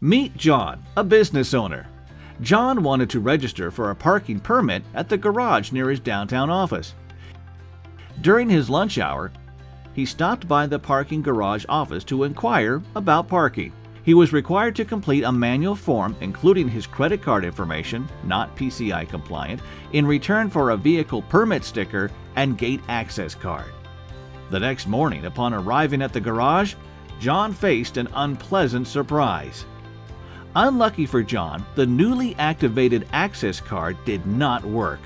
Meet John, a business owner. John wanted to register for a parking permit at the garage near his downtown office. During his lunch hour, he stopped by the parking garage office to inquire about parking. He was required to complete a manual form including his credit card information, not PCI compliant, in return for a vehicle permit sticker and gate access card. The next morning, upon arriving at the garage, John faced an unpleasant surprise. Unlucky for John, the newly activated access card did not work.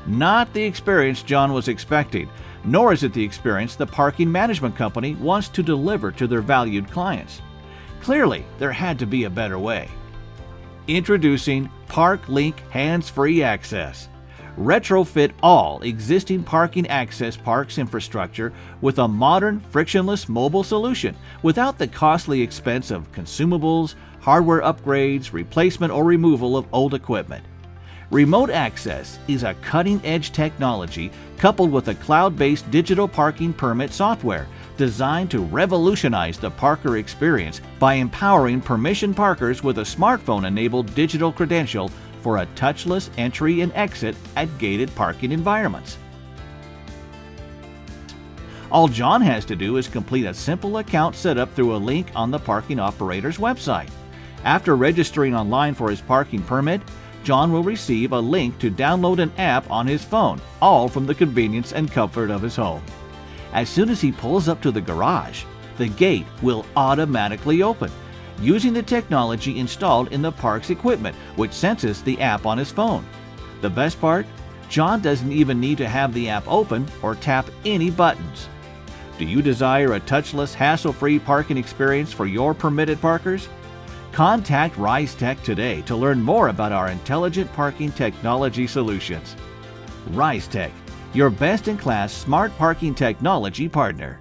Not the experience John was expecting, nor is it the experience the parking management company wants to deliver to their valued clients. Clearly, there had to be a better way. Introducing ParkLync Hands-Free Access. Retrofit all existing parking access parks infrastructure with a modern, frictionless mobile solution without the costly expense of consumables, hardware upgrades, replacement or removal of old equipment. Remote access is a cutting-edge technology coupled with a cloud-based digital parking permit software designed to revolutionize the parker experience by empowering permission parkers with a smartphone-enabled digital credential for a touchless entry and exit at gated parking environments. All John has to do is complete a simple account setup through a link on the parking operator's website. After registering online for his parking permit, John will receive a link to download an app on his phone, all from the convenience and comfort of his home. As soon as he pulls up to the garage, the gate will automatically open, using the technology installed in the park's equipment, which senses the app on his phone. The best part? John doesn't even need to have the app open or tap any buttons. Do you desire a touchless, hassle-free parking experience for your permitted parkers? Contact RISETEK today to learn more about our intelligent parking technology solutions. RISETEK, your best-in-class smart parking technology partner.